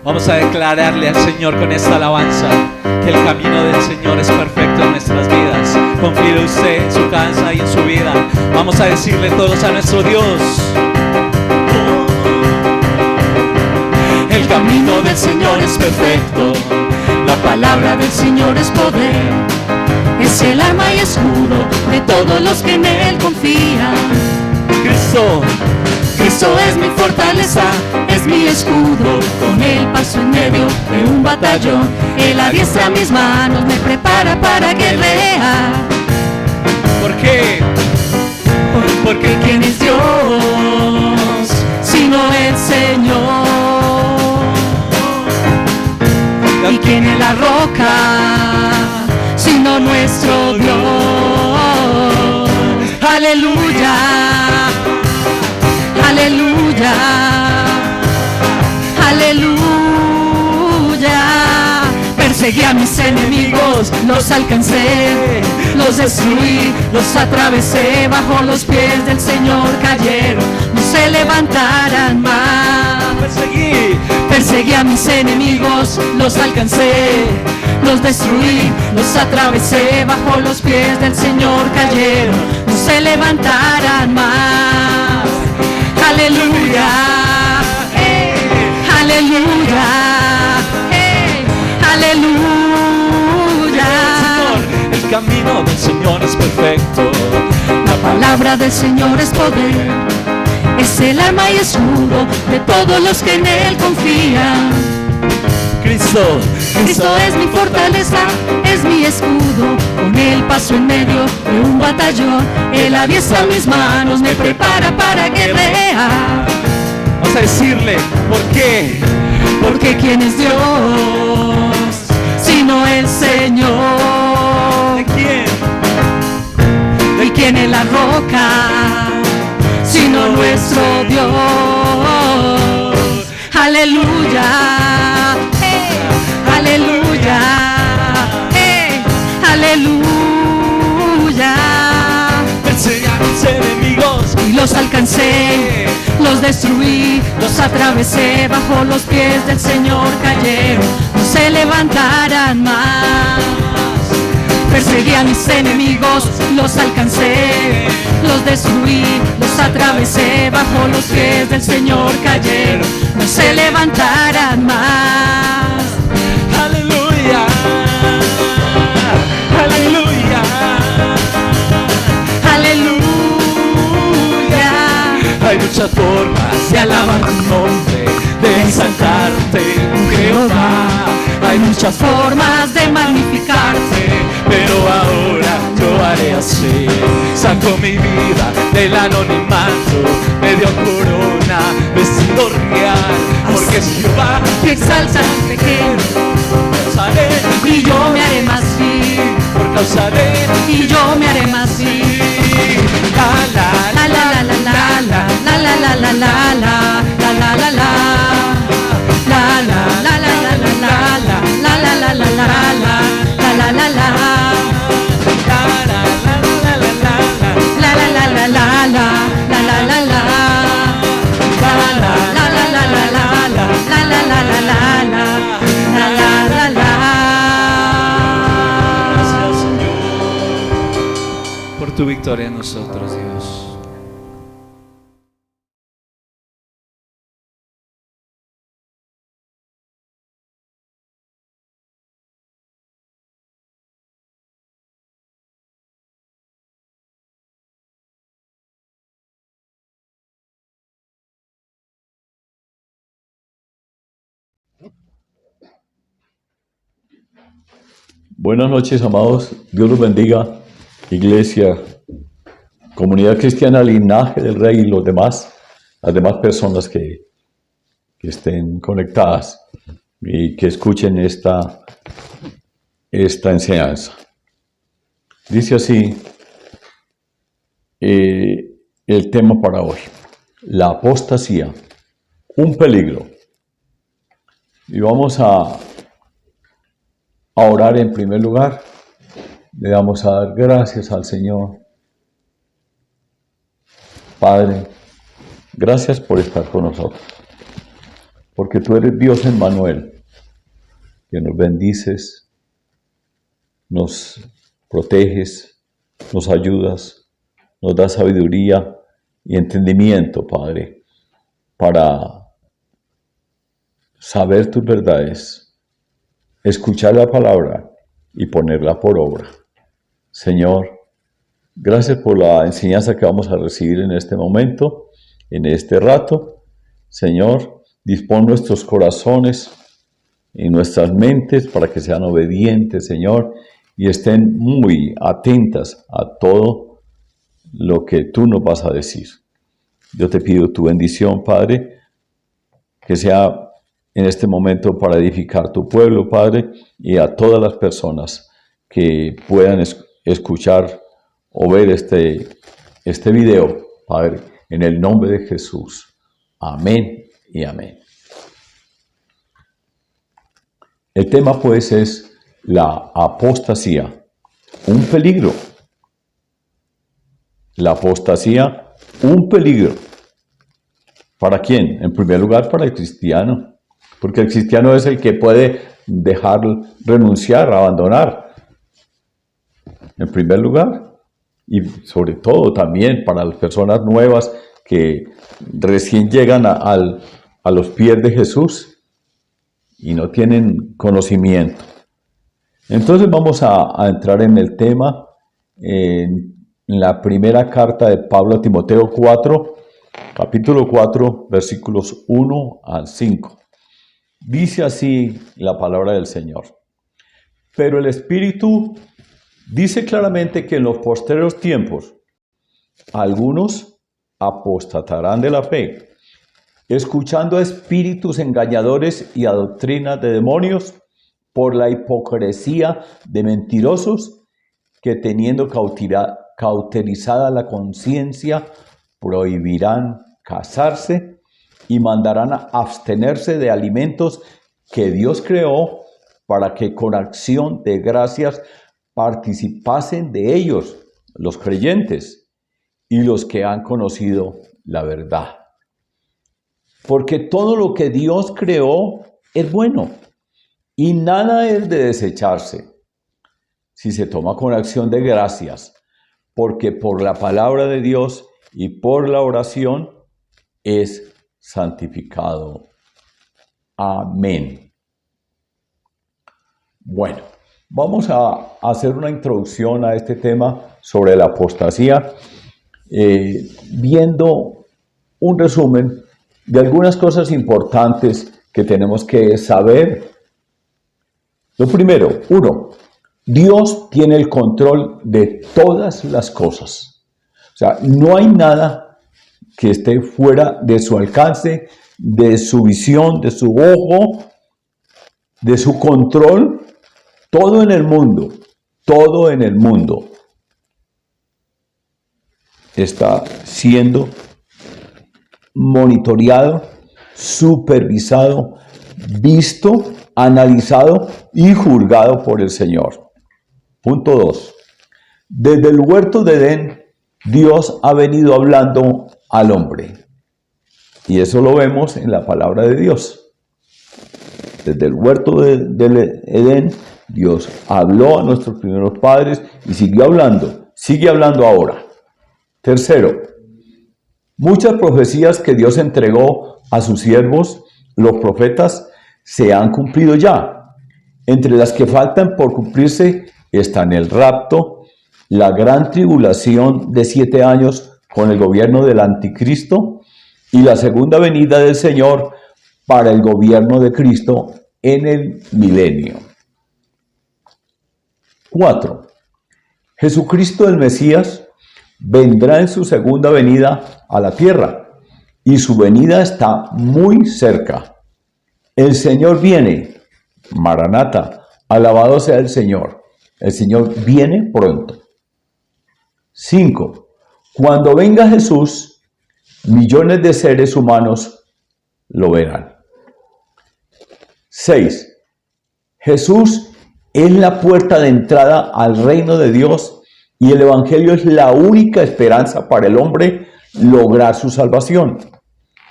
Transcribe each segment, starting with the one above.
Vamos a declararle al Señor con esta alabanza que el camino del Señor es perfecto en nuestras vidas. Confíe usted en su casa y en su vida. Vamos a decirle todos a nuestro Dios: el camino del Señor es perfecto, la palabra del Señor es poder, es el arma y escudo de todos los que en Él confían. Cristo es mi fortaleza, es mi escudo, con Él paso en medio de un batallón. Él adiestra mis manos, me prepara para guerrear. ¿Por qué? Porque ¿quién es Dios sino el Señor? ¿Y quién es la roca sino nuestro Dios? Aleluya, aleluya, aleluya. Perseguí a mis enemigos, los alcancé, los destruí, los atravesé. Bajo los pies del Señor cayeron, no se levantarán más. Perseguí a mis enemigos, los alcancé, los destruí, los atravesé. Bajo los pies del Señor cayeron, no se levantarán más. Aleluya, aleluya, aleluya. El camino del Señor es perfecto, la palabra del Señor es poder, es el arma y escudo de todos los que en Él confían. Cristo es mi fortaleza, es mi escudo, con Él paso en medio de un batallón. Él adiestra mis manos, me prepara para guerrear. Vamos a decirle, ¿por qué? Porque ¿quién es Dios sino el Señor? ¿De quién? ¿Y quién es la roca sino nuestro Dios? Aleluya, aleluya, aleluya. Perseguí a mis enemigos y los alcancé, los destruí, los atravesé. Bajo los pies del Señor cayeron, no se levantarán más. Perseguí a mis enemigos, los alcancé, los destruí, los atravesé. Bajo los pies del Señor cayeron, no se levantarán más. Aleluya, aleluya, aleluya. Hay muchas formas de alabar tu nombre, de exaltarte, Jehová. Hay muchas formas de magnificarte, pero ahora yo haré así. Saco mi vida del anonimato, me dio corona, vestido real, porque es Jehová que exalta al pequeño. Y yo me haré más vil, por causa de él, y yo me haré más vil. La la la la la la la la la la la la la la la la la. La la la la la la la la la la la la la la la la. Gracias, Señor, por tu victoria en nosotros, Dios. Buenas noches, amados. Dios los bendiga. Iglesia, comunidad cristiana, linaje del Rey y las demás personas que estén conectadas y que escuchen esta enseñanza. Dice así el tema para hoy: la apostasía, un peligro. Y vamos a orar en primer lugar. Le vamos a dar gracias al Señor. Padre, gracias por estar con nosotros. porque tú eres Dios Emmanuel, que nos bendices, nos proteges, nos ayudas, nos das sabiduría y entendimiento, Padre, para saber tus verdades, escuchar la palabra y ponerla por obra. Señor, gracias por la enseñanza que vamos a recibir en este momento, en este rato. Señor, dispón nuestros corazones y nuestras mentes para que sean obedientes, Señor, y estén muy atentas a todo lo que tú nos vas a decir. Yo te pido tu bendición, Padre, que sea en este momento para edificar tu pueblo, Padre, y a todas las personas que puedan escuchar o ver este video, Padre, en el nombre de Jesús. Amén y amén. El tema, pues, es la apostasía, un peligro. La apostasía, un peligro. ¿Para quién? En primer lugar, para el cristiano, porque el cristiano es el que puede dejar, renunciar, abandonar. En primer lugar, y sobre todo también para las personas nuevas que recién llegan a los pies de Jesús y no tienen conocimiento. Entonces vamos a entrar en el tema, en la primera carta de Pablo a Timoteo 4, capítulo 4, versículos 1 al 5. Dice así la palabra del Señor. Pero el Espíritu dice claramente que en los postreros tiempos algunos apostatarán de la fe, escuchando a espíritus engañadores y a doctrinas de demonios, por la hipocresía de mentirosos que teniendo cauterizada la conciencia, prohibirán casarse y mandarán a abstenerse de alimentos que Dios creó para que con acción de gracias participasen de ellos los creyentes y los que han conocido la verdad. Porque todo lo que Dios creó es bueno y nada es de desecharse si se toma con acción de gracias, porque por la palabra de Dios y por la oración es santificado. Amén. Bueno, vamos a hacer una introducción a este tema sobre la apostasía, viendo un resumen de algunas cosas importantes que tenemos que saber. Lo primero, 1, Dios tiene el control de todas las cosas. O sea, no hay nada que esté fuera de su alcance, de su visión, de su ojo, de su control. Todo en el mundo está siendo monitoreado, supervisado, visto, analizado y juzgado por el Señor. Punto 2. Desde el huerto de Edén, Dios ha venido hablando al hombre. Y eso lo vemos en la palabra de Dios. Desde el huerto de Edén, Dios habló a nuestros primeros padres y sigue hablando ahora. Tercero, muchas profecías que Dios entregó a sus siervos, los profetas, se han cumplido ya. Entre las que faltan por cumplirse están el rapto, la gran tribulación de 7 años con el gobierno del anticristo y la segunda venida del Señor para el gobierno de Cristo en el milenio. 4. Jesucristo el Mesías vendrá en su segunda venida a la tierra y su venida está muy cerca. El Señor viene, Maranata, alabado sea el Señor. El Señor viene pronto. 5. Cuando venga Jesús, millones de seres humanos lo verán. 6. Jesús es la puerta de entrada al reino de Dios y el Evangelio es la única esperanza para el hombre lograr su salvación,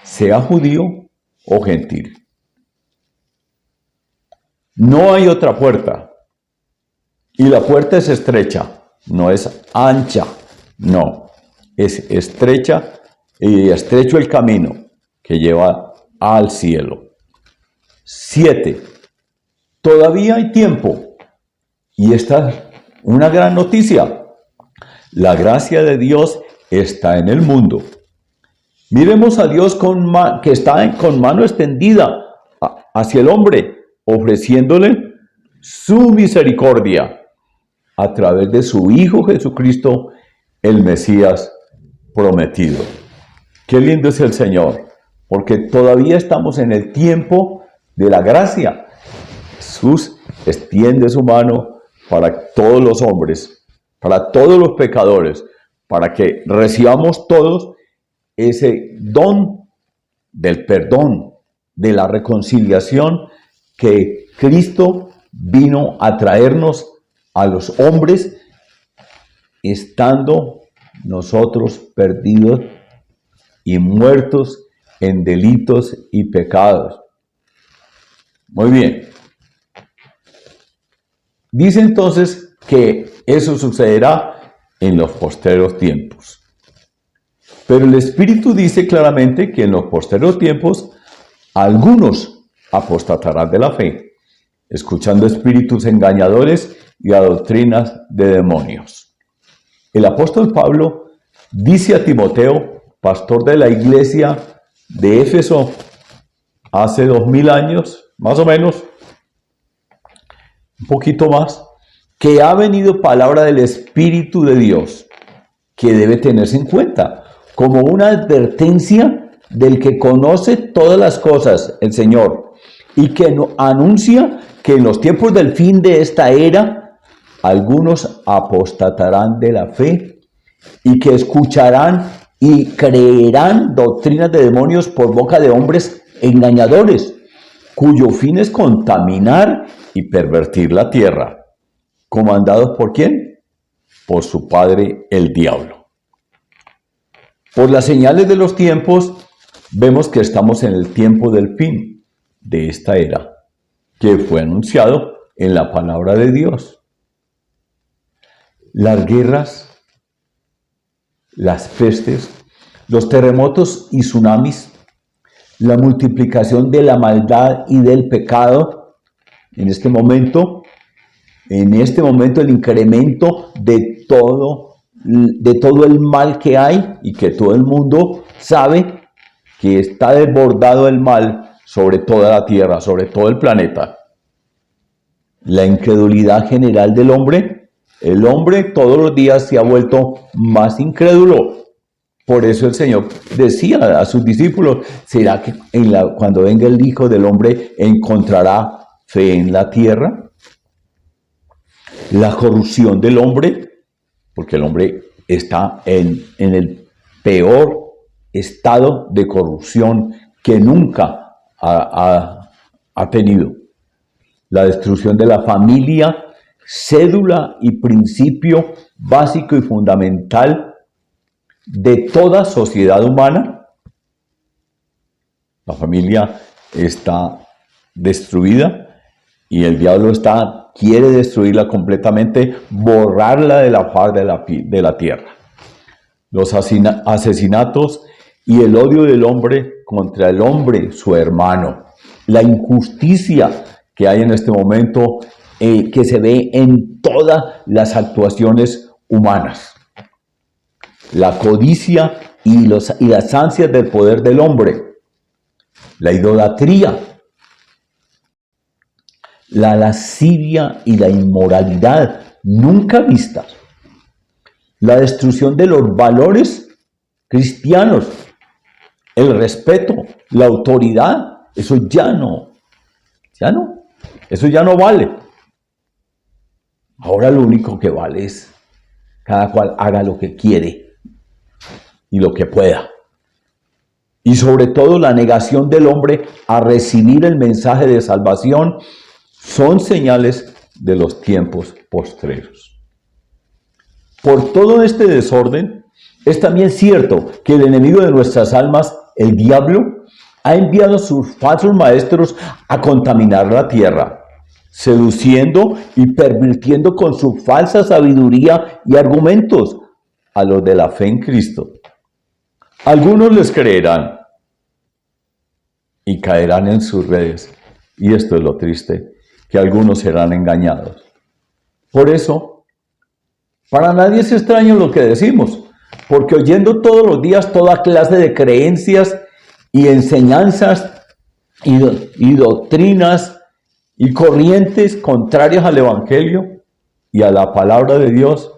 sea judío o gentil. No hay otra puerta. Y la puerta es estrecha, no es ancha, no. Es estrecha y estrecho el camino que lleva al cielo. 7. Todavía hay tiempo. Y esta es una gran noticia. La gracia de Dios está en el mundo. Miremos a Dios que está con mano extendida hacia el hombre, ofreciéndole su misericordia a través de su Hijo Jesucristo, el Mesías prometido. Qué lindo es el Señor, porque todavía estamos en el tiempo de la gracia. Jesús extiende su mano para todos los hombres, para todos los pecadores, para que recibamos todos ese don del perdón, de la reconciliación que Cristo vino a traernos a los hombres, estando nosotros perdidos y muertos en delitos y pecados. Muy bien. Dice entonces que eso sucederá en los postreros tiempos. Pero el Espíritu dice claramente que en los postreros tiempos algunos apostatarán de la fe, escuchando espíritus engañadores y a doctrinas de demonios. El apóstol Pablo dice a Timoteo, pastor de la iglesia de Éfeso, hace 2000 años, más o menos, un poquito más, que ha venido palabra del Espíritu de Dios, que debe tenerse en cuenta como una advertencia del que conoce todas las cosas, el Señor, y que anuncia que en los tiempos del fin de esta era, algunos apostatarán de la fe y que escucharán y creerán doctrinas de demonios por boca de hombres engañadores, cuyo fin es contaminar y pervertir la tierra. ¿Comandados por quién? Por su padre, el diablo. Por las señales de los tiempos, vemos que estamos en el tiempo del fin de esta era, que fue anunciado en la palabra de Dios. Las guerras, las pestes, los terremotos y tsunamis, la multiplicación de la maldad y del pecado, en este momento el incremento de todo el mal que hay y que todo el mundo sabe que está desbordado el mal sobre toda la tierra, sobre todo el planeta. La incredulidad general del hombre. El hombre todos los días se ha vuelto más incrédulo. Por eso el Señor decía a sus discípulos, ¿será que cuando venga el Hijo del Hombre encontrará fe en la tierra? La corrupción del hombre, porque el hombre está en el peor estado de corrupción que nunca ha tenido. La destrucción de la familia, cédula y principio básico y fundamental de toda sociedad humana. La familia está destruida y el diablo quiere destruirla completamente, borrarla de la faz de la tierra. Los asesinatos y el odio del hombre contra el hombre, su hermano. La injusticia que hay en este momento, que se ve en todas las actuaciones humanas. La codicia y las ansias del poder del hombre. La idolatría. La lascivia y la inmoralidad nunca vistas. La destrucción de los valores cristianos. El respeto, la autoridad, eso ya no vale. Ahora lo único que vale es cada cual haga lo que quiere y lo que pueda. Y sobre todo la negación del hombre a recibir el mensaje de salvación son señales de los tiempos postreros. Por todo este desorden, es también cierto que el enemigo de nuestras almas, el diablo, ha enviado sus falsos maestros a contaminar la tierra, seduciendo y pervirtiendo con su falsa sabiduría y argumentos a los de la fe en Cristo. Algunos les creerán y caerán en sus redes. Y esto es lo triste, que algunos serán engañados. Por eso, para nadie es extraño lo que decimos, porque oyendo todos los días toda clase de creencias y enseñanzas y doctrinas y corrientes contrarias al Evangelio y a la palabra de Dios,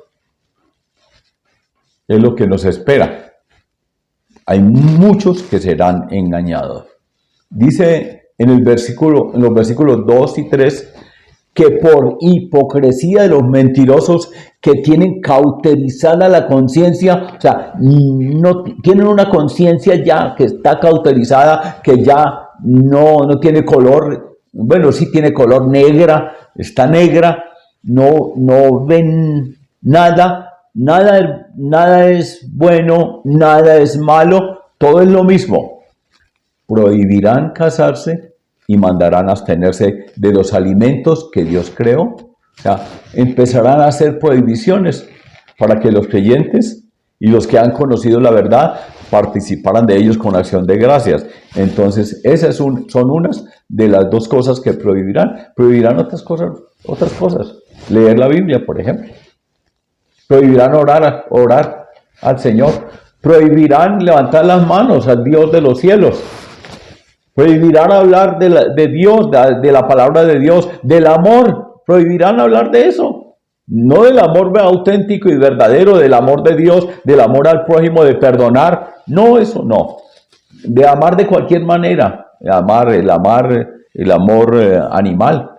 es lo que nos espera. Hay muchos que serán engañados. Dice en los versículos 2 y 3, que por hipocresía de los mentirosos que tienen cauterizada la conciencia, o sea, no tienen una conciencia ya que está cauterizada, que ya no tiene color, bueno, sí tiene color, negra, está negra, no ven nada es bueno, nada es malo, todo es lo mismo. Prohibirán casarse y mandarán abstenerse de los alimentos que Dios creó. O sea, empezarán a hacer prohibiciones para que los creyentes y los que han conocido la verdad participaran de ellos con acción de gracias. Entonces, esas son unas de las dos cosas que prohibirán. Prohibirán otras cosas. Leer la Biblia, por ejemplo. Prohibirán orar al Señor. Prohibirán levantar las manos al Dios de los cielos. Prohibirán hablar de Dios, de la palabra de Dios, del amor. Prohibirán hablar de eso. No del amor auténtico y verdadero, del amor de Dios, del amor al prójimo, de perdonar. No, eso no. De amar de cualquier manera. El amor animal.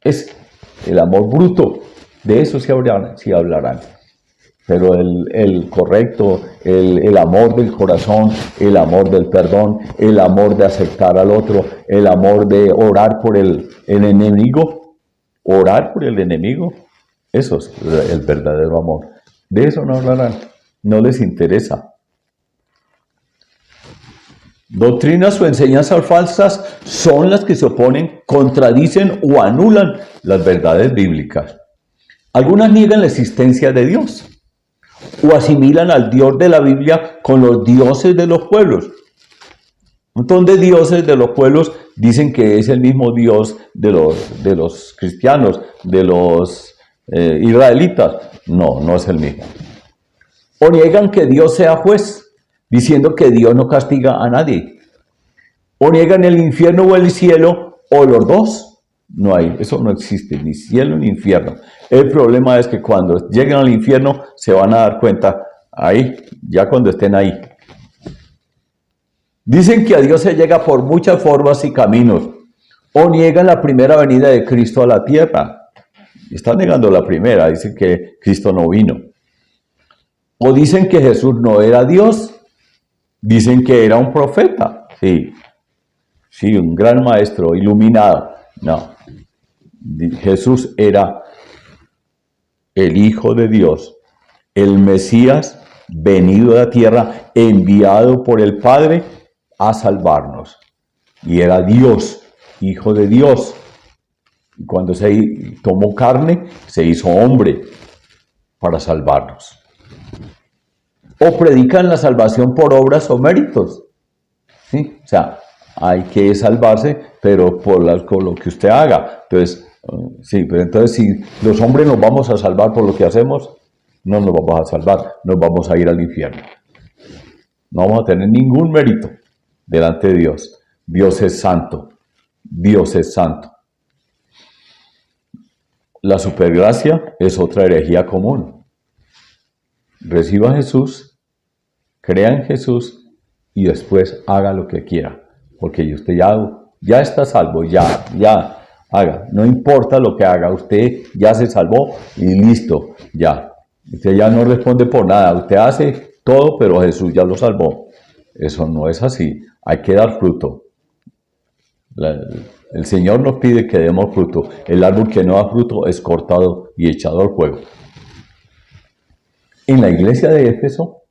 Es el amor bruto. De eso sí hablarán. Pero el correcto, el amor del corazón, el amor del perdón, el amor de aceptar al otro, el amor de orar por el enemigo, eso es el verdadero amor. De eso no hablarán, no les interesa. Doctrinas o enseñanzas falsas son las que se oponen, contradicen o anulan las verdades bíblicas. Algunas niegan la existencia de Dios o asimilan al Dios de la Biblia con los dioses de los pueblos. Un montón de dioses de los pueblos dicen que es el mismo Dios de los cristianos, de los israelitas. No es el mismo. O niegan que Dios sea juez, diciendo que Dios no castiga a nadie. O niegan el infierno o el cielo, o los dos. No hay, eso no existe, ni cielo ni infierno. El problema es que cuando lleguen al infierno se van a dar cuenta ahí, ya cuando estén ahí. Dicen que a Dios se llega por muchas formas y caminos, o niegan la primera venida de Cristo a la tierra. Están negando la primera, dicen que Cristo no vino. O dicen que Jesús no era Dios, dicen que era un profeta, sí, un gran maestro iluminado. No, Jesús era el Hijo de Dios, el Mesías venido a la tierra, enviado por el Padre a salvarnos. Y era Dios, Hijo de Dios. Y cuando se tomó carne, se hizo hombre para salvarnos. O predican la salvación por obras o méritos. ¿Sí? O sea, hay que salvarse, pero por lo que usted haga. Entonces, pero entonces si los hombres nos vamos a salvar por lo que hacemos, no nos vamos a salvar, nos vamos a ir al infierno. No vamos a tener ningún mérito delante de Dios. Dios es santo. Dios es santo. La supergracia es otra herejía común. Reciba a Jesús, crea en Jesús y después haga lo que quiera. Porque usted ya está salvo, ya haga. No importa lo que haga, usted ya se salvó y listo, ya. Usted ya no responde por nada, usted hace todo, pero Jesús ya lo salvó. Eso no es así, hay que dar fruto. El Señor nos pide que demos fruto. El árbol que no da fruto es cortado y echado al fuego. En la iglesia de Éfeso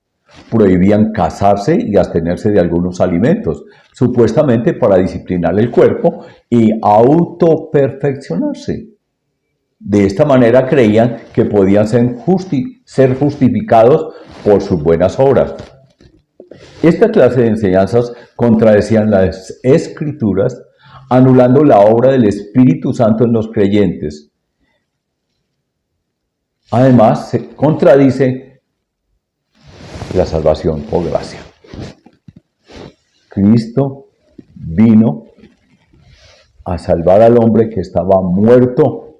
prohibían casarse y abstenerse de algunos alimentos, supuestamente para disciplinar el cuerpo y autoperfeccionarse. De esta manera creían que podían ser justificados por sus buenas obras. Esta clase de enseñanzas contradecían las Escrituras, anulando la obra del Espíritu Santo en los creyentes. Además, se contradice la salvación por gracia. Cristo vino a salvar al hombre que estaba muerto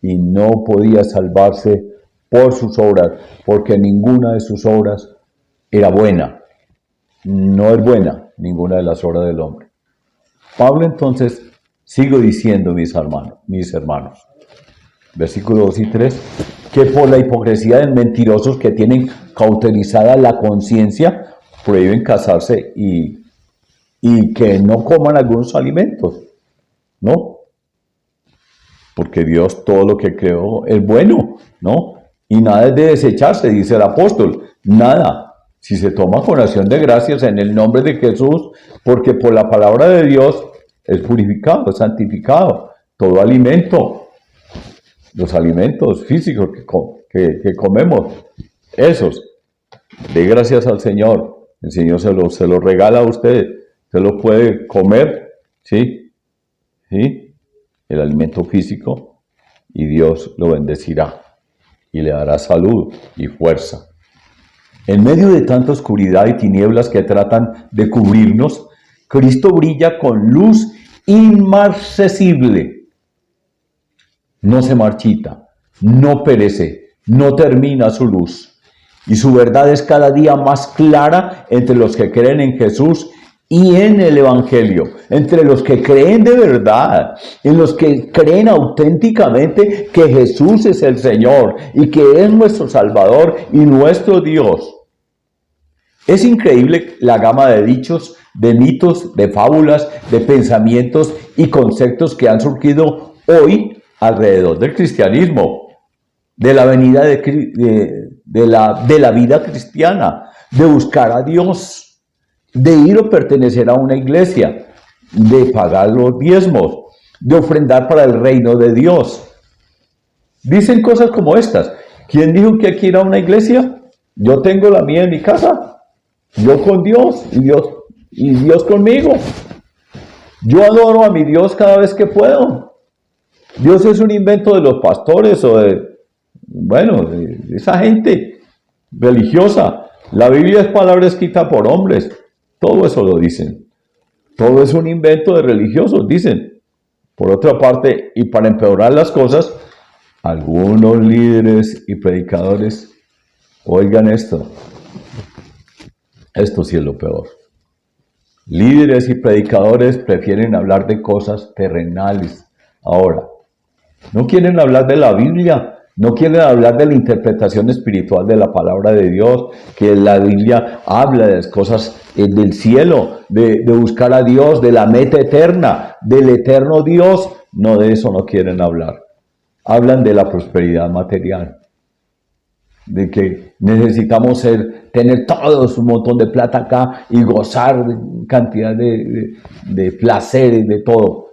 y no podía salvarse por sus obras, porque ninguna de sus obras era buena. No es buena ninguna de las obras del hombre. Pablo entonces sigue diciendo, mis hermanos, versículos 2 y 3, que por la hipocresía de mentirosos que tienen cauterizada la conciencia, prohíben casarse y que no coman algunos alimentos, ¿no? Porque Dios todo lo que creó es bueno, ¿no? Y nada es de desecharse, dice el apóstol, nada. Si se toma con acción de gracias en el nombre de Jesús, porque por la palabra de Dios es purificado, es santificado. Todo alimento, los alimentos físicos que comemos, esos, dé gracias al Señor. El Señor se los regala a usted, se los puede comer, ¿sí? ¿Sí? El alimento físico, y Dios lo bendecirá y le dará salud y fuerza. En medio de tanta oscuridad y tinieblas que tratan de cubrirnos, Cristo brilla con luz inmarcesible. No se marchita, no perece, no termina su luz. Y su verdad es cada día más clara entre los que creen en Jesús y en el Evangelio, entre los que creen de verdad, en los que creen auténticamente que Jesús es el Señor y que es nuestro Salvador y nuestro Dios. Es increíble la gama de dichos, de mitos, de fábulas, de pensamientos y conceptos que han surgido hoy alrededor del cristianismo, de la venida de la vida cristiana, de buscar a Dios, de ir o pertenecer a una iglesia, de pagar los diezmos, de ofrendar para el reino de Dios. Dicen cosas como estas: ¿quién dijo que hay que ir a una iglesia? Yo tengo la mía en mi casa, yo con Dios y Dios conmigo. Yo adoro a mi Dios cada vez que puedo. Dios es un invento de los pastores o de esa gente religiosa. La Biblia es palabra escrita por hombres. Todo eso lo dicen. Todo es un invento de religiosos, dicen. Por otra parte, y para empeorar las cosas, algunos líderes y predicadores, oigan esto. Esto sí es lo peor. Líderes y predicadores prefieren hablar de cosas terrenales. Ahora, no quieren hablar de la Biblia, no quieren hablar de la interpretación espiritual de la palabra de Dios, que la Biblia habla de las cosas del cielo, de buscar a Dios, de la meta eterna, del eterno Dios. No, de eso no quieren hablar. Hablan de la prosperidad material, de que necesitamos tener todos un montón de plata acá y gozar de cantidad de placeres, de todo.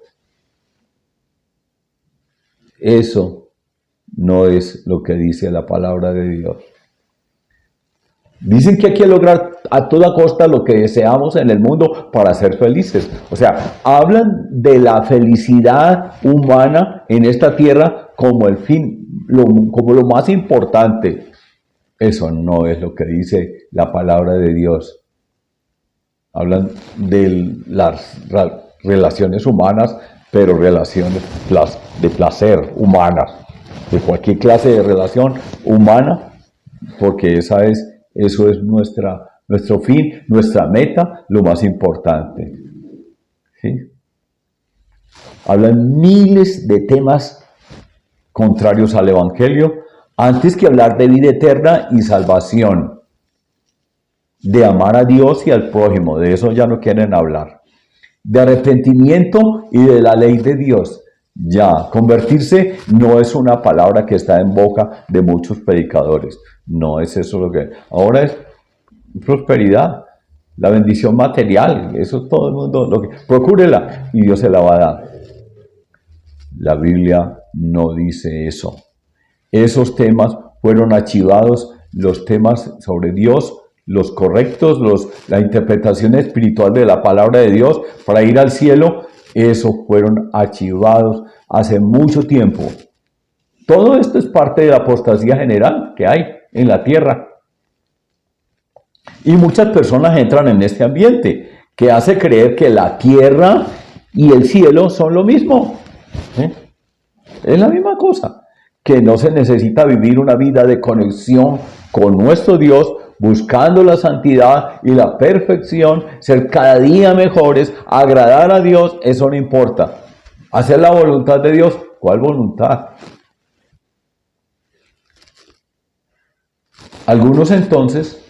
Eso no es lo que dice la palabra de Dios. Dicen que hay que lograr a toda costa lo que deseamos en el mundo para ser felices. O sea, hablan de la felicidad humana en esta tierra como el fin, como lo más importante. Eso no es lo que dice la palabra de Dios. Hablan de las relaciones humanas, pero relaciones de placer humanas, de cualquier clase de relación humana, porque eso es nuestro fin, nuestra meta, lo más importante. ¿Sí? Hablan miles de temas contrarios al Evangelio, antes que hablar de vida eterna y salvación, de amar a Dios y al prójimo. De eso ya no quieren hablar. De arrepentimiento y de la ley de Dios. Ya, convertirse no es una palabra que está en boca de muchos predicadores. No es eso lo que... Ahora es prosperidad, la bendición material, eso todo el mundo, procúrela y Dios se la va a dar. La Biblia no dice eso. Esos temas fueron archivados, los temas sobre Dios, los correctos, la interpretación espiritual de la palabra de Dios para ir al cielo, esos fueron archivados hace mucho tiempo. Todo esto es parte de la apostasía general que hay en la tierra. Y muchas personas entran en este ambiente que hace creer que la tierra y el cielo son lo mismo. Es la misma cosa, que no se necesita vivir una vida de conexión con nuestro Dios, buscando la santidad y la perfección, ser cada día mejores, agradar a Dios, eso no importa. Hacer la voluntad de Dios, ¿cuál voluntad? Algunos entonces,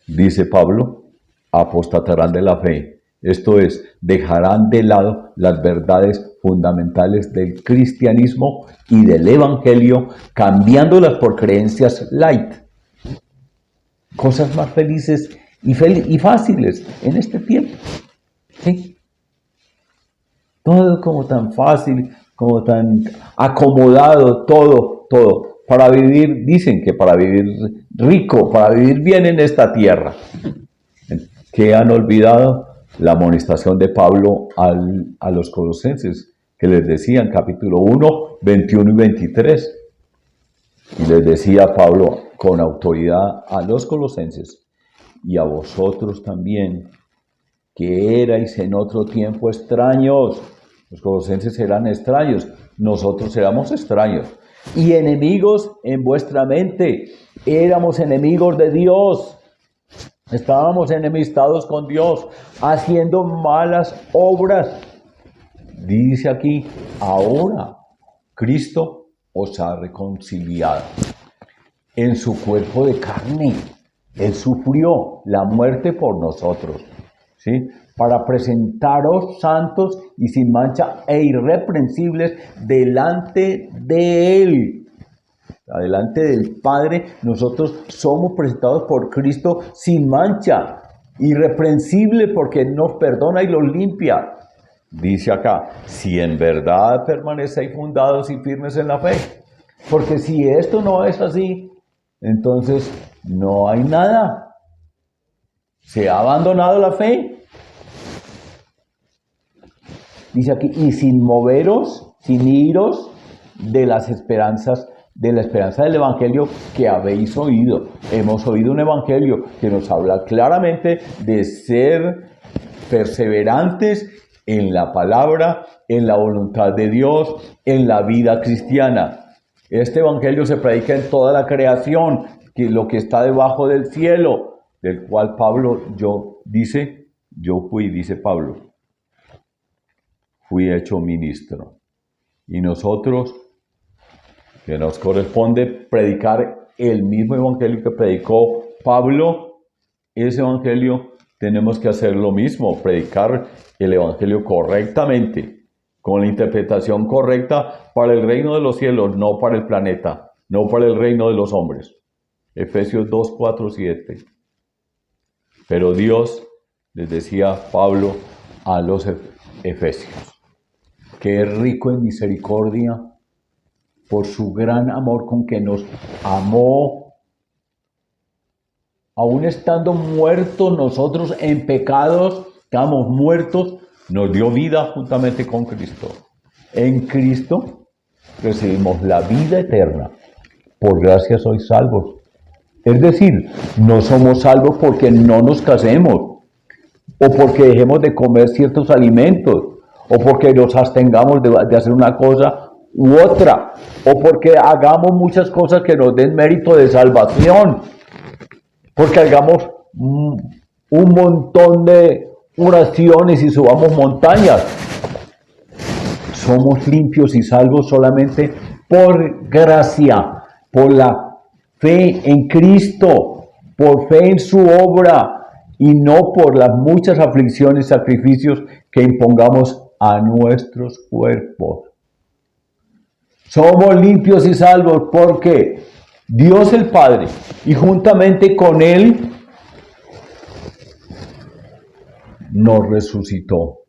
dice Pablo, apostatarán de la fe. Esto es, dejarán de lado las verdades fundamentales del cristianismo y del evangelio, cambiándolas por creencias light. Cosas más felices y fáciles en este tiempo. ¿Sí? Todo como tan fácil, como tan acomodado, todo. Para vivir, dicen que para vivir rico, para vivir bien en esta tierra. ¿Qué han olvidado? La amonestación de Pablo a los colosenses, que les decía en capítulo 1, 21 y 23. Y les decía Pablo con autoridad a los colosenses, y a vosotros también, que erais en otro tiempo extraños. Los colosenses eran extraños, nosotros éramos extraños. Y enemigos en vuestra mente, éramos enemigos de Dios. Estábamos enemistados con Dios, haciendo malas obras. Dice aquí, ahora Cristo os ha reconciliado en su cuerpo de carne. Él sufrió la muerte por nosotros, ¿sí? Para presentaros santos y sin mancha e irreprensibles delante de Él. Delante del Padre, nosotros somos presentados por Cristo sin mancha, irreprensible porque nos perdona y los limpia. Dice acá, si en verdad permanecéis fundados y firmes en la fe. Porque si esto no es así, entonces no hay nada. Se ha abandonado la fe. Dice aquí, y sin moveros, sin iros de las esperanzas, de la esperanza del evangelio que habéis oído. Hemos oído un evangelio que nos habla claramente de ser perseverantes en la palabra, en la voluntad de Dios, en la vida cristiana. Este evangelio se predica en toda la creación, que lo que está debajo del cielo, del cual Pablo, dice Pablo, fui hecho ministro. Y nosotros, que nos corresponde predicar el mismo evangelio que predicó Pablo, ese evangelio tenemos que hacer lo mismo, predicar el evangelio correctamente, con la interpretación correcta para el reino de los cielos, no para el planeta, no para el reino de los hombres. Efesios 2, 4, 7. Pero Dios, les decía Pablo a los efesios, que es rico en misericordia, por su gran amor con que nos amó, aún estando muertos nosotros en pecados, estábamos muertos, nos dio vida juntamente con Cristo. En Cristo recibimos la vida eterna. Por gracia sois salvos. Es decir, no somos salvos porque no nos casemos, o porque dejemos de comer ciertos alimentos, o porque nos abstengamos de hacer una cosa u otra, o porque hagamos muchas cosas que nos den mérito de salvación, porque hagamos un montón de oraciones y subamos montañas. Somos limpios y salvos solamente por gracia, por la fe en Cristo, por fe en su obra, y no por las muchas aflicciones y sacrificios que impongamos a nuestros cuerpos. Somos limpios y salvos porque Dios el Padre, y juntamente con Él, nos resucitó.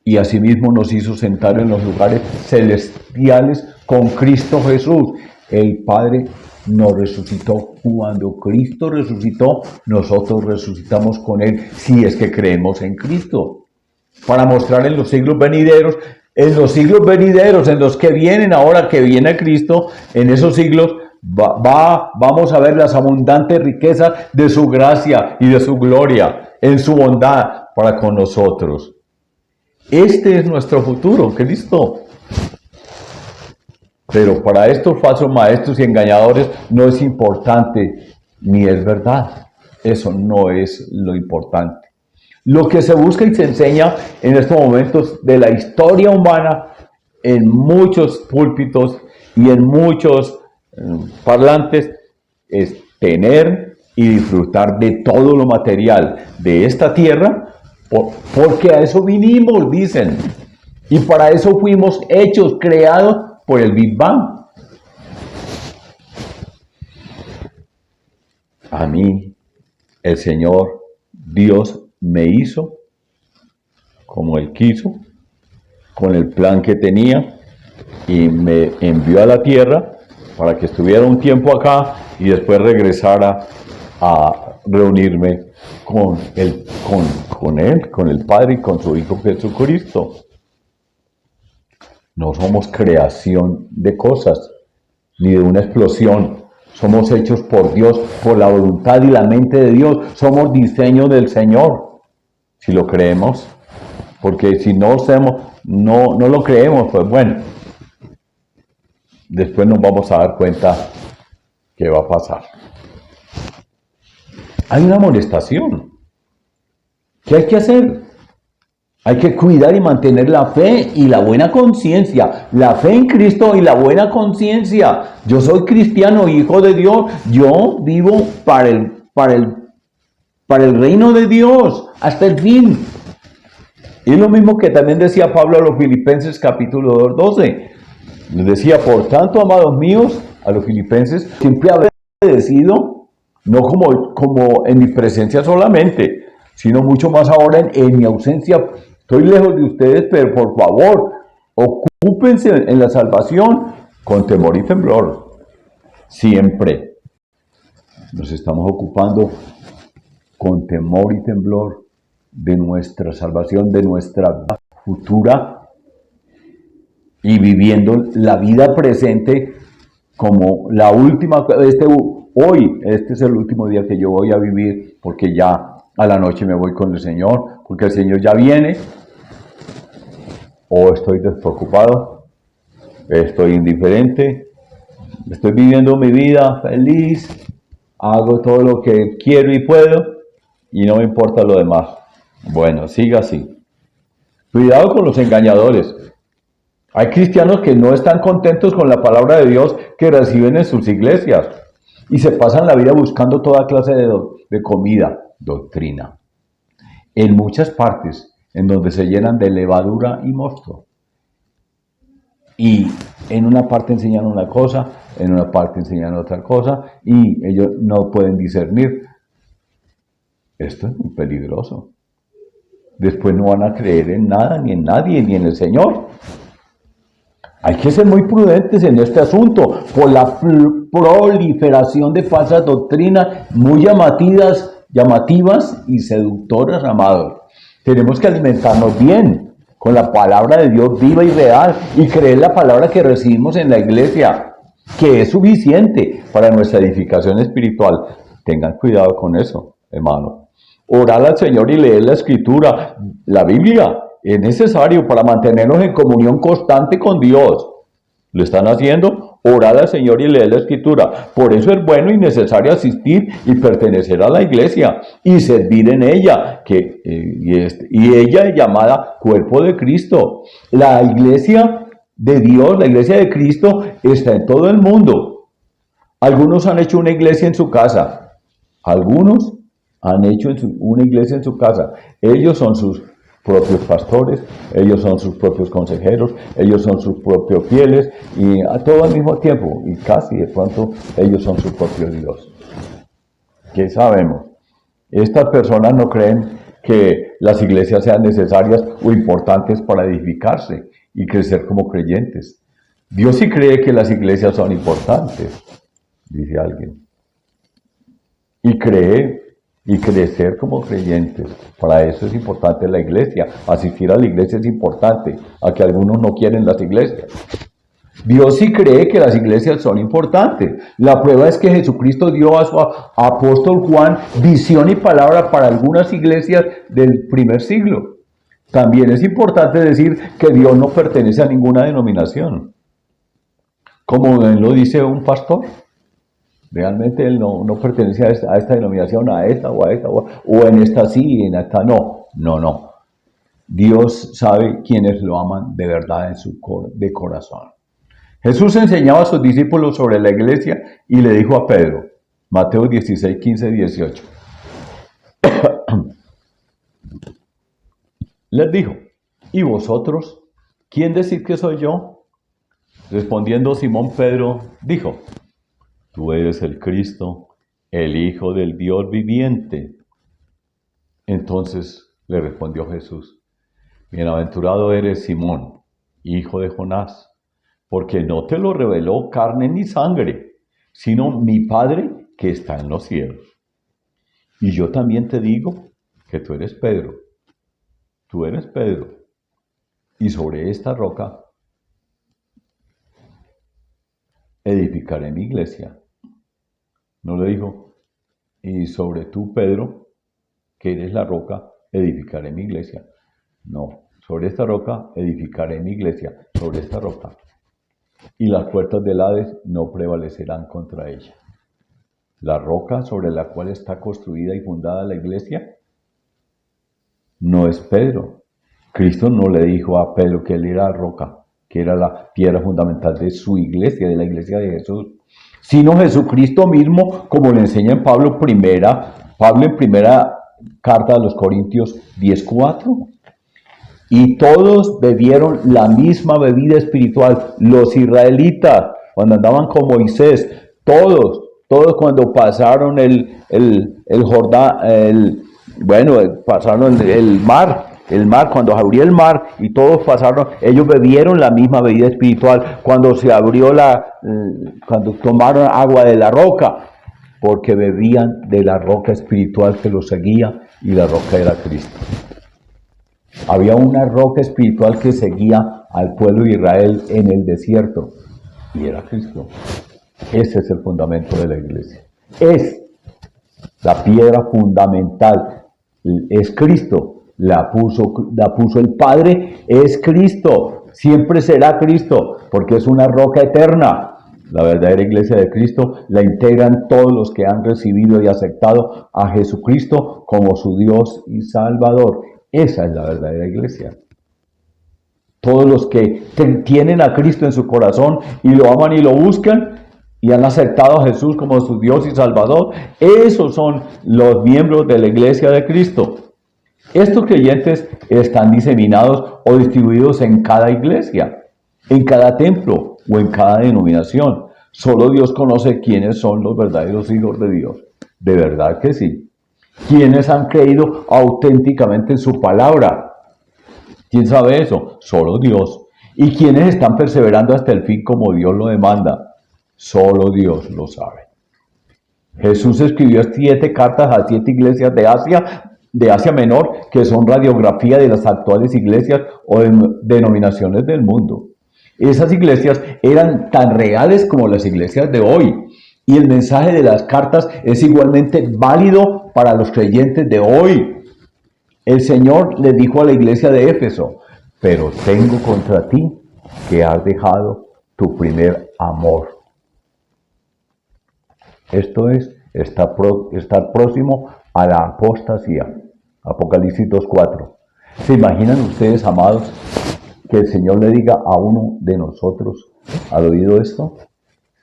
Y asimismo nos hizo sentar en los lugares celestiales con Cristo Jesús. El Padre nos resucitó. Cuando Cristo resucitó, nosotros resucitamos con Él, si es que creemos en Cristo. Para mostrar en los siglos venideros, en los que vienen ahora, que viene Cristo, en esos siglos, vamos a ver las abundantes riquezas de su gracia y de su gloria, en su bondad para con nosotros. Este es nuestro futuro, Cristo. Pero para estos falsos maestros y engañadores no es importante ni es verdad. Eso no es lo importante. Lo que se busca y se enseña en estos momentos de la historia humana en muchos púlpitos y en muchos parlantes es tener y disfrutar de todo lo material de esta tierra, porque a eso vinimos, dicen, y para eso fuimos hechos, creados por el Big Bang. A mí, el Señor Dios me hizo como Él quiso, con el plan que tenía, y me envió a la tierra para que estuviera un tiempo acá y después regresara a reunirme con Él, con el Padre y con su Hijo Jesucristo. No somos creación de cosas, ni de una explosión. Somos hechos por Dios, por la voluntad y la mente de Dios. Somos diseño del Señor, si lo creemos. Porque si no lo creemos, pues bueno, después nos vamos a dar cuenta qué va a pasar. Hay una amonestación. ¿Qué hay que hacer? Hay que cuidar y mantener la fe y la buena conciencia. La fe en Cristo y la buena conciencia. Yo soy cristiano, hijo de Dios. Yo vivo para el reino de Dios hasta el fin. Y es lo mismo que también decía Pablo a los Filipenses capítulo 12. Les decía, por tanto, amados míos, a los filipenses, siempre haber obedecido, no como en mi presencia solamente, sino mucho más ahora en mi ausencia. Estoy lejos de ustedes, pero por favor, ocúpense en la salvación con temor y temblor. Siempre nos estamos ocupando con temor y temblor de nuestra salvación, de nuestra vida futura, y viviendo la vida presente como la última. Este es el último día que yo voy a vivir, porque ya a la noche me voy con el Señor, porque el Señor ya viene. O estoy despreocupado, estoy indiferente, estoy viviendo mi vida feliz, hago todo lo que quiero y puedo, y no me importa lo demás. Bueno, siga así. Cuidado con los engañadores. Hay cristianos que no están contentos con la palabra de Dios que reciben en sus iglesias y se pasan la vida buscando toda clase de comida, doctrina, en muchas partes en donde se llenan de levadura y mosto. Y en una parte enseñan una cosa, en una parte enseñan otra cosa, y ellos no pueden discernir. Esto es muy peligroso. Después no van a creer en nada, ni en nadie, ni en el Señor. Hay que ser muy prudentes en este asunto por la proliferación de falsas doctrinas muy llamativas y seductoras, amados. Tenemos que alimentarnos bien con la palabra de Dios viva y real y creer la palabra que recibimos en la iglesia, que es suficiente para nuestra edificación espiritual. Tengan cuidado con eso, hermano. Orar al Señor y leer la Escritura, la Biblia, es necesario para mantenernos en comunión constante con Dios. ¿Lo están haciendo? Orar al Señor y leer la Escritura. Por eso es bueno y necesario asistir y pertenecer a la iglesia y servir en ella, y ella es llamada cuerpo de Cristo. La iglesia de Dios, la iglesia de Cristo, está en todo el mundo. Algunos han hecho una iglesia en su casa. Algunos han hecho una iglesia en su casa. Ellos son sus propios pastores, ellos son sus propios consejeros, ellos son sus propios fieles, y a todo al mismo tiempo, y casi de pronto ellos son su propio Dios. ¿Qué sabemos? Estas personas no creen que las iglesias sean necesarias o importantes para edificarse y crecer como creyentes. Dios sí cree que las iglesias son importantes, dice alguien. Y cree y crecer como creyentes. Para eso es importante la iglesia. Asistir a la iglesia es importante, a que algunos no quieren las iglesias. Dios sí cree que las iglesias son importantes. La prueba es que Jesucristo dio a su apóstol Juan visión y palabra para algunas iglesias del primer siglo. También es importante decir que Dios no pertenece a ninguna denominación. Como bien lo dice un pastor, realmente él no pertenece a esta denominación, a esta o a esta, o en esta sí y en esta no. No. Dios sabe quiénes lo aman de verdad de corazón. Jesús enseñaba a sus discípulos sobre la iglesia y le dijo a Pedro, Mateo 16, 15, 18. Les dijo, ¿y vosotros? ¿Quién decís que soy yo? Respondiendo Simón Pedro, dijo, tú eres el Cristo, el Hijo del Dios viviente. Entonces le respondió Jesús, bienaventurado eres Simón, hijo de Jonás, porque no te lo reveló carne ni sangre, sino mi Padre que está en los cielos. Y yo también te digo que tú eres Pedro, y sobre esta roca edificaré mi iglesia. No le dijo, y sobre tú, Pedro, que eres la roca, edificaré mi iglesia. No, sobre esta roca edificaré mi iglesia, sobre esta roca. Y las puertas del Hades no prevalecerán contra ella. La roca sobre la cual está construida y fundada la iglesia no es Pedro. Cristo no le dijo a Pedro que él era la roca, que era la piedra fundamental de su iglesia, de la iglesia de Jesús, sino Jesucristo mismo, como le enseña en Pablo en primera carta a los Corintios 10:4. Y todos bebieron la misma bebida espiritual. Los israelitas, cuando andaban con Moisés, todos cuando pasaron el Jordán, pasaron el mar, cuando se abrió el mar y todos pasaron, ellos bebieron la misma bebida espiritual cuando se abrió cuando tomaron agua de la roca, porque bebían de la roca espiritual que los seguía, y la roca era Cristo. Había una roca espiritual que seguía al pueblo de Israel en el desierto, y era Cristo. Ese es el fundamento de la iglesia. Es la piedra fundamental, es Cristo. La puso el Padre, es Cristo. Siempre será Cristo, porque es una roca eterna. La verdadera iglesia de Cristo la integran todos los que han recibido y aceptado a Jesucristo como su Dios y Salvador. Esa es la verdadera iglesia. Todos los que tienen a Cristo en su corazón y lo aman y lo buscan y han aceptado a Jesús como su Dios y Salvador, esos son los miembros de la iglesia de Cristo. Estos creyentes están diseminados o distribuidos en cada iglesia, en cada templo o en cada denominación. Solo Dios conoce quiénes son los verdaderos hijos de Dios. De verdad que sí. ¿Quiénes han creído auténticamente en su palabra? ¿Quién sabe eso? Solo Dios. ¿Y quiénes están perseverando hasta el fin como Dios lo demanda? Solo Dios lo sabe. Jesús escribió 7 cartas a 7 iglesias de Asia Menor, que son radiografía de las actuales iglesias o denominaciones del mundo. Esas iglesias eran tan reales como las iglesias de hoy, y el mensaje de las cartas es igualmente válido para los creyentes de hoy. El Señor le dijo a la iglesia de Éfeso, pero tengo contra ti que has dejado tu primer amor. Esto es estar próximo a la apostasía. Apocalipsis 2:4. ¿Se imaginan ustedes, amados, que el Señor le diga a uno de nosotros al oído esto?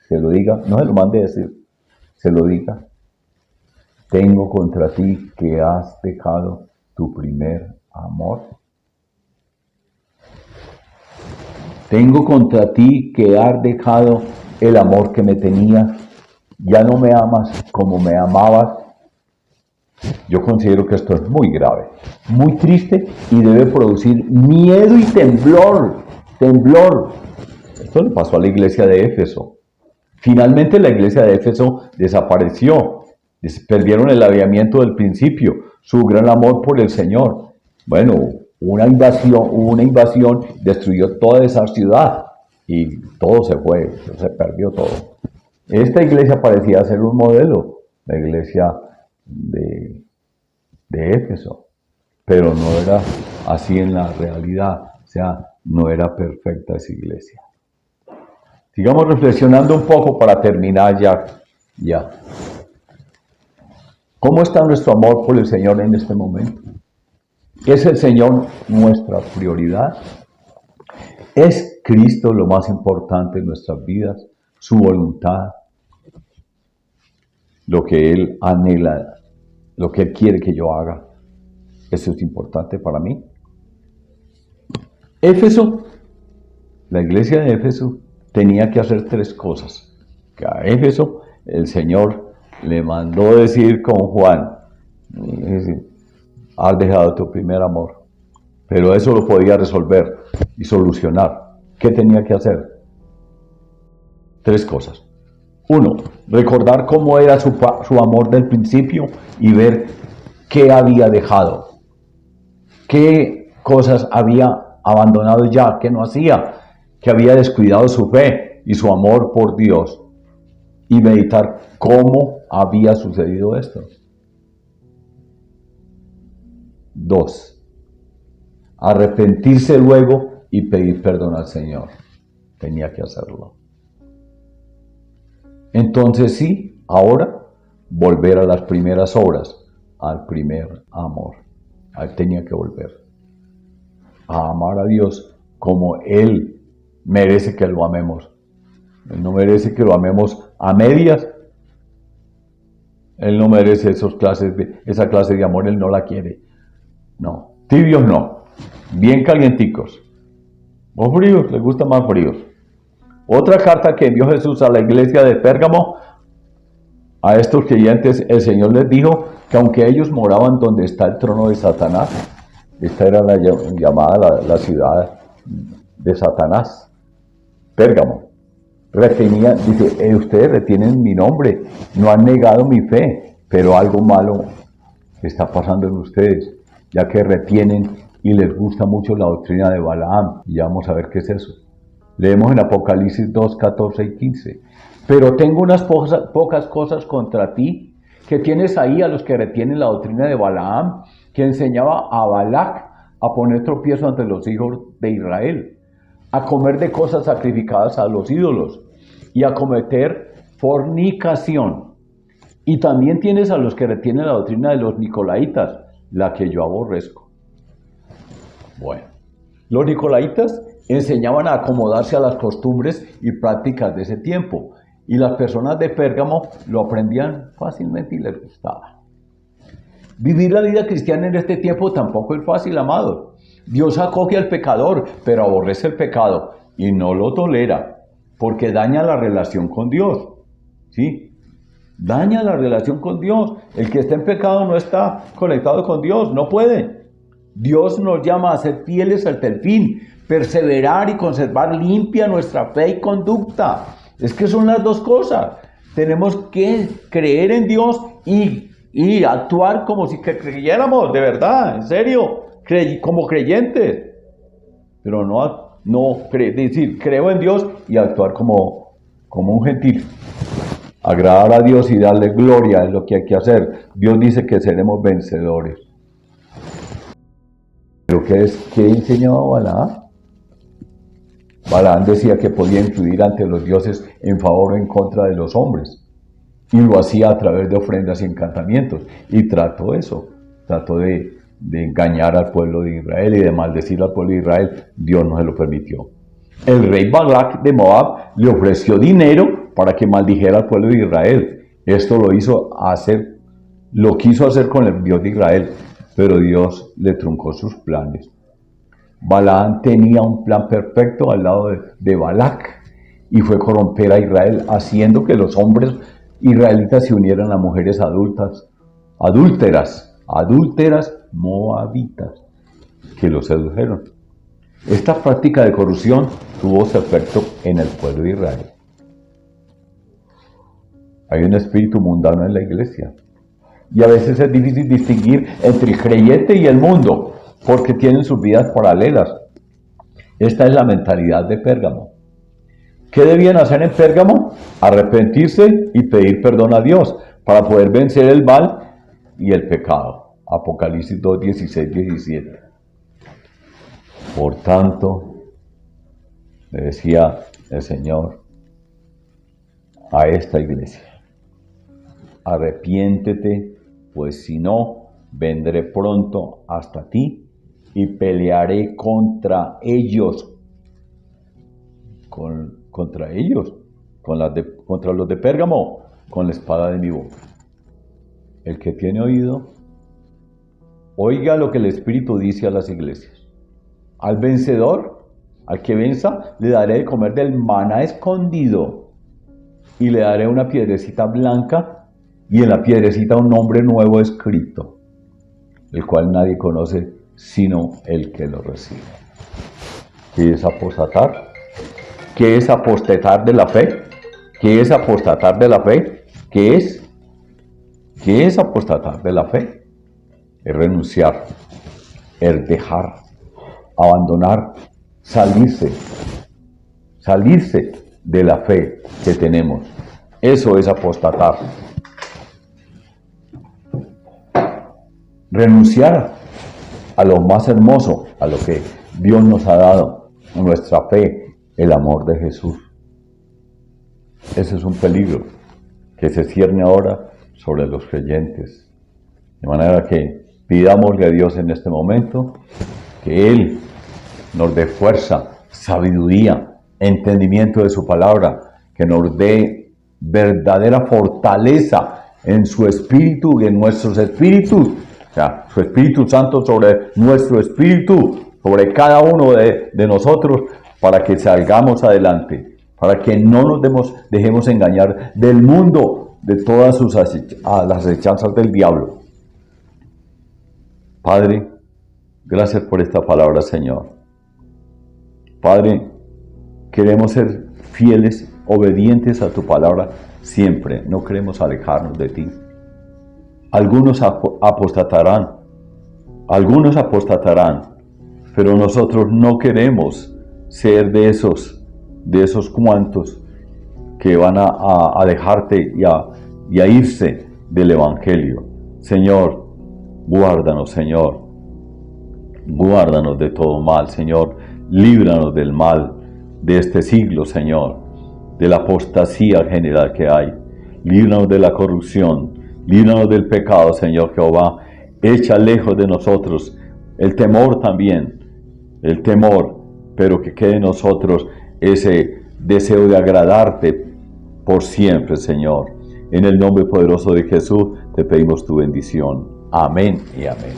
Se lo diga, no se lo mande a decir, se lo diga. Tengo contra ti que has dejado tu primer amor. Tengo contra ti que has dejado el amor que me tenías. Ya no me amas como me amabas. Yo considero que esto es muy grave, muy triste y debe producir miedo y temblor. Esto le pasó a la iglesia de Éfeso. Finalmente la iglesia de Éfeso desapareció. Perdieron el aviamiento del principio, su gran amor por el Señor. Bueno, hubo una invasión, destruyó toda esa ciudad y todo se fue, se perdió todo. Esta iglesia parecía ser un modelo, la iglesia de Éfeso, pero no era así en la realidad, o sea, no era perfecta esa iglesia. Sigamos reflexionando un poco para terminar ya. ¿Cómo está nuestro amor por el Señor en este momento? ¿Es el Señor nuestra prioridad? ¿Es Cristo lo más importante en nuestras vidas? ¿Su voluntad? Lo que Él anhela, lo que Él quiere que yo haga. ¿Eso es importante para mí? Éfeso, la iglesia de Éfeso, tenía que hacer tres cosas. Que a Éfeso el Señor le mandó decir con Juan, has dejado tu primer amor. Pero eso lo podía resolver y solucionar. ¿Qué tenía que hacer? Tres cosas. Uno, recordar cómo era su amor del principio y ver qué había dejado. Qué cosas había abandonado ya, qué no hacía, que había descuidado su fe y su amor por Dios. Y meditar cómo había sucedido esto. Dos, arrepentirse luego y pedir perdón al Señor. Tenía que hacerlo. Entonces sí, ahora volver a las primeras obras, al primer amor. Él tenía que volver a amar a Dios como Él merece que lo amemos. Él no merece que lo amemos a medias. Él no merece esa clase de amor, Él no la quiere. No, tibios no, bien calienticos. O fríos, les gusta más fríos. Otra carta que envió Jesús a la iglesia de Pérgamo, a estos creyentes, el Señor les dijo que aunque ellos moraban donde está el trono de Satanás, esta era la llamada la ciudad de Satanás, Pérgamo, dice, ustedes retienen mi nombre, no han negado mi fe, pero algo malo está pasando en ustedes, ya que retienen y les gusta mucho la doctrina de Balaam, y ya vamos a ver qué es eso. Leemos en Apocalipsis 2, 14 y 15. Pero tengo unas pocas cosas contra ti, que tienes ahí a los que retienen la doctrina de Balaam, que enseñaba a Balac a poner tropiezo ante los hijos de Israel, a comer de cosas sacrificadas a los ídolos y a cometer fornicación. Y también tienes a los que retienen la doctrina de los nicolaitas, la que yo aborrezco. Bueno, los nicolaitas enseñaban a acomodarse a las costumbres y prácticas de ese tiempo, y las personas de Pérgamo lo aprendían fácilmente y les gustaba. Vivir la vida cristiana en este tiempo tampoco es fácil, amado. Dios acoge al pecador, pero aborrece el pecado y no lo tolera, porque daña la relación con Dios. ¿Sí? Daña la relación con Dios. El que está en pecado no está conectado con Dios, no puede. Dios nos llama a ser fieles hasta el fin, perseverar y conservar limpia nuestra fe y conducta. Es que son las dos cosas. Tenemos que creer en Dios y actuar como si creyéramos, de verdad, en serio, como creyentes. Pero no decir, creo en Dios y actuar como un gentil. Agradar a Dios y darle gloria es lo que hay que hacer. Dios dice que seremos vencedores. ¿Pero qué enseñaba Balaam? Balaam decía que podía influir ante los dioses en favor o en contra de los hombres. Y lo hacía a través de ofrendas y encantamientos. Y trató de engañar al pueblo de Israel y de maldecir al pueblo de Israel. Dios no se lo permitió. El rey Balac de Moab le ofreció dinero para que maldijera al pueblo de Israel. Esto lo quiso hacer con el Dios de Israel, pero Dios le truncó sus planes. Balaam tenía un plan perfecto al lado de Balac, y fue corromper a Israel, haciendo que los hombres israelitas se unieran a mujeres adultas adúlteras moabitas, que los sedujeron. Esta práctica de corrupción tuvo su efecto en el pueblo de Israel. Hay un espíritu mundano en la iglesia. Y a veces es difícil distinguir entre el creyente y el mundo, porque tienen sus vidas paralelas. Esta es la mentalidad de Pérgamo. ¿Qué debían hacer en Pérgamo? Arrepentirse y pedir perdón a Dios para poder vencer el mal y el pecado. Apocalipsis 2, 16, 17. Por tanto, le decía el Señor a esta iglesia: arrepiéntete, pues si no, vendré pronto hasta ti y pelearé contra ellos. Contra ellos, contra los de Pérgamo, con la espada de mi boca. El que tiene oído, oiga lo que el Espíritu dice a las iglesias. Al vencedor, al que venza, le daré de comer del maná escondido y le daré una piedrecita blanca y en la piedrecita un nombre nuevo escrito, el cual nadie conoce sino el que lo recibe. ¿Qué es apostatar? ¿Qué es apostatar de la fe? ¿Qué es apostatar de la fe? ¿Qué es apostatar de la fe? Es renunciar, es dejar, abandonar, salirse de la fe que tenemos. Eso es apostatar. Renunciar a lo más hermoso, a lo que Dios nos ha dado, nuestra fe, el amor de Jesús. Ese es un peligro que se cierne ahora sobre los creyentes. De manera que pidámosle a Dios en este momento que Él nos dé fuerza, sabiduría, entendimiento de su palabra, que nos dé verdadera fortaleza en su espíritu y en nuestros espíritus. O sea, su Espíritu Santo sobre nuestro espíritu, sobre cada uno de nosotros, para que salgamos adelante, para que no nos dejemos engañar del mundo, de todas las acechanzas del diablo. Padre, gracias por esta palabra, Señor. Padre, queremos ser fieles, obedientes a tu palabra siempre. No queremos alejarnos de ti. Algunos apostatarán, pero nosotros no queremos ser de esos cuantos que van a dejarte y a irse del Evangelio. Señor, guárdanos, Señor. Guárdanos de todo mal, Señor. Líbranos del mal de este siglo, Señor. De la apostasía general que hay. Líbranos de la corrupción. Líbranos del pecado, Señor Jehová. Echa lejos de nosotros el temor también. El temor. Pero que quede en nosotros ese deseo de agradarte por siempre, Señor. En el nombre poderoso de Jesús te pedimos tu bendición. Amén y amén.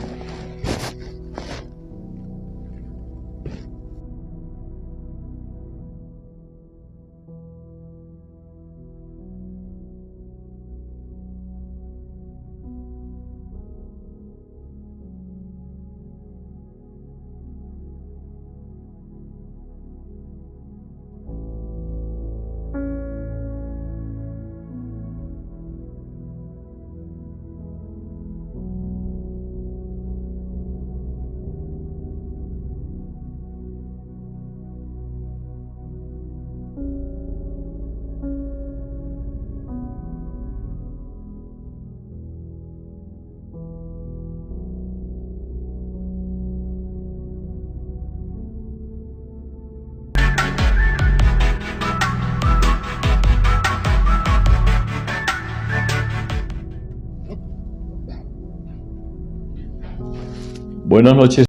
Buenas noches.